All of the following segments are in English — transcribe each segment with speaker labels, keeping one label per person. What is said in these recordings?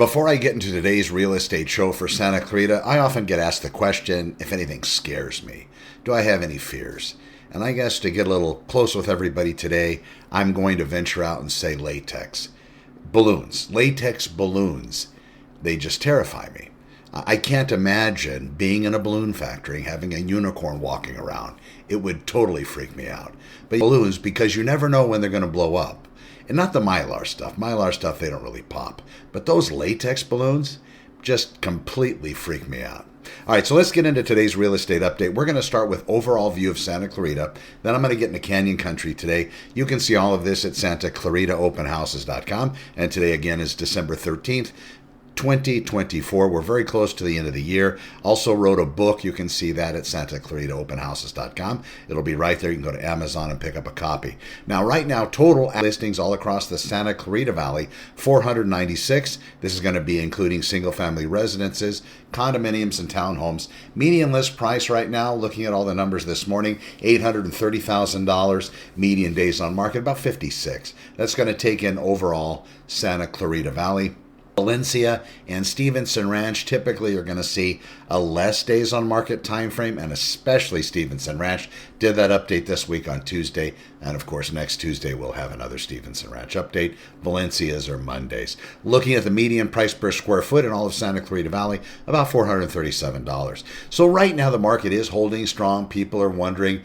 Speaker 1: Before I get into today's real estate show for Santa Clarita, I often get asked the question if anything scares me. Do I have any fears? And I guess to get a little close with everybody today, I'm going to venture out and say latex. Balloons. Latex balloons. They just terrify me. I can't imagine being in a balloon factory, having a unicorn walking around. It would totally freak me out. But balloons, because you never know when they're going to blow up. And not the Mylar stuff. Mylar stuff, they don't really pop. But those latex balloons just completely freak me out. All right, so let's get into today's real estate update. We're going to start with overall view of Santa Clarita. Then I'm going to get into Canyon Country today. You can see all of this at santaclaritaopenhouses.com. And today, again, is December 13th. 2024. We're very close to the end of the year. Also wrote a book. You can see that at santaclaritaopenhouses.com. It'll be right there. You can go to Amazon and pick up a copy. Now, right now, total listings all across the Santa Clarita Valley, 496. This is going to be including single-family residences, condominiums, and townhomes. Median list price right now, looking at all the numbers this morning, $830,000. Median days on market, about 56. That's going to take in overall Santa Clarita Valley. Valencia and Stevenson Ranch typically are going to see a less days on market time frame, and especially Stevenson Ranch did that update this week on Tuesday, and of course next Tuesday we'll have another Stevenson Ranch update. Valencia's are Mondays. Looking at the median price per square foot in all of Santa Clarita Valley, about $437. So right now the market is holding strong. People are wondering,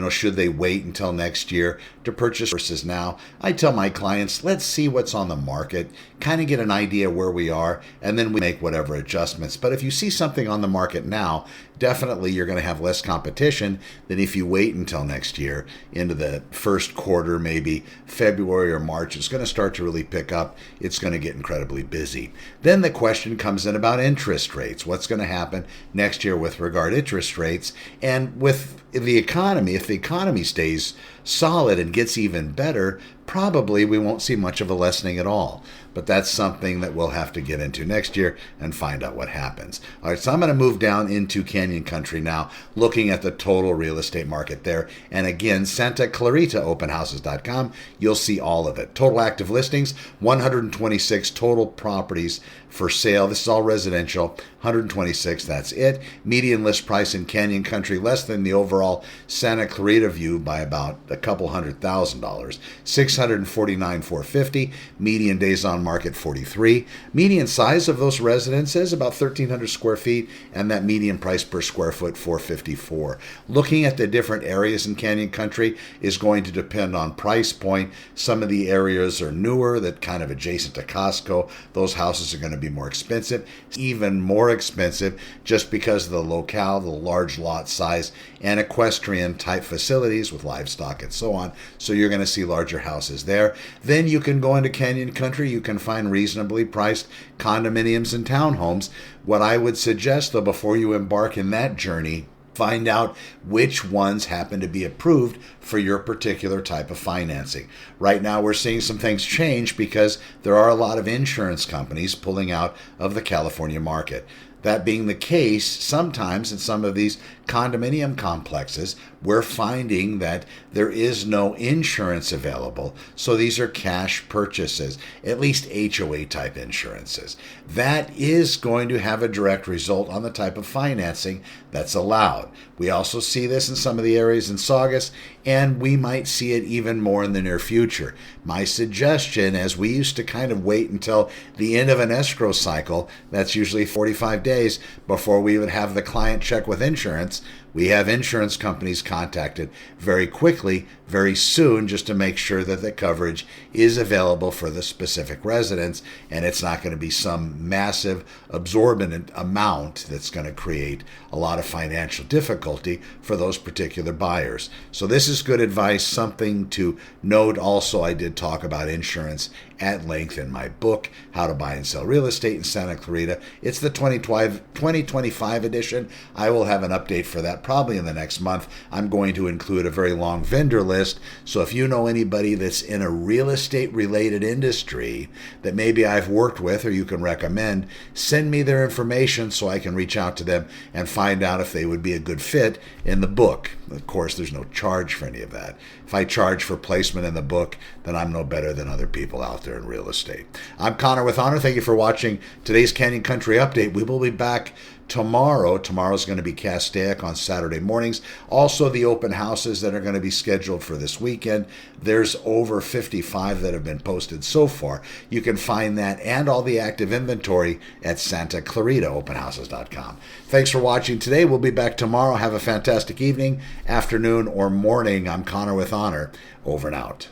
Speaker 1: should they wait until next year to purchase versus now? I tell my clients, let's see what's on the market, kind of get an idea where we are, and then we make whatever adjustments. But if you see something on the market now, definitely you're going to have less competition than if you wait until next year into the first quarter, maybe February or March. It's going to start to really pick up. It's going to get incredibly busy. Then the question comes in about interest rates. What's going to happen next year with regard to interest rates? And with the economy, if the economy stays solid and gets even better, probably we won't see much of a lessening at all. But that's something that we'll have to get into next year and find out what happens. All right, so I'm going to move down into Canyon Country now, looking at the total real estate market there. And again, santaclaritaopenhouses.com, you'll see all of it. Total active listings, 126 total properties for sale. This is all residential, 126, that's it. Median list price in Canyon Country, less than the overall Santa Clarita view by about a couple $100,000. $649,450. Median days on market, 43. Median size of those residences, about 1,300 square feet, and that median price per square foot, $454. Looking at the different areas in Canyon Country is going to depend on price point. Some of the areas are newer, that kind of adjacent to Costco. Those houses are going to be more expensive, even more expensive, just because of the locale, the large lot size, and equestrian type facilities with livestock and so on. So you're going to see larger houses there. Then you can go into Canyon Country. You can find reasonably priced condominiums and townhomes. What I would suggest, though, before you embark in that journey, find out which ones happen to be approved for your particular type of financing. Right now, we're seeing some things change because there are a lot of insurance companies pulling out of the California market. That being the case, sometimes in some of these condominium complexes, we're finding that there is no insurance available. So these are cash purchases, at least HOA type insurances. That is going to have a direct result on the type of financing that's allowed. We also see this in some of the areas in Saugus, and we might see it even more in the near future. My suggestion, as we used to kind of wait until the end of an escrow cycle, that's usually 45 days before we would have the client check with insurance, we have insurance companies contacted very quickly, very soon, just to make sure that the coverage is available for the specific residents, and it's not going to be some massive absorbent amount that's going to create a lot of financial difficulty for those particular buyers. So this is good advice. Something to note also, I did talk about insurance at length in my book, How to Buy and Sell Real Estate in Santa Clarita. It's the 2025 edition. I will have an update for that that probably in the next month. I'm going to include a very long vendor list. So if you know anybody that's in a real estate related industry that maybe I've worked with or you can recommend, send me their information so I can reach out to them and find out if they would be a good fit in the book. Of course, there's no charge for any of that. If I charge for placement in the book, then I'm no better than other people out there in real estate. I'm Connor with Honor. Thank you for watching today's Canyon Country Update. We will be back tomorrow. Tomorrow's going to be Castaic on Saturday mornings. Also, the open houses that are going to be scheduled for this weekend. There's over 55 that have been posted so far. You can find that and all the active inventory at SantaClaritaOpenHouses.com. Thanks for watching today. We'll be back tomorrow. Have a fantastic evening, afternoon, or morning. I'm Connor with Honor. Over and out.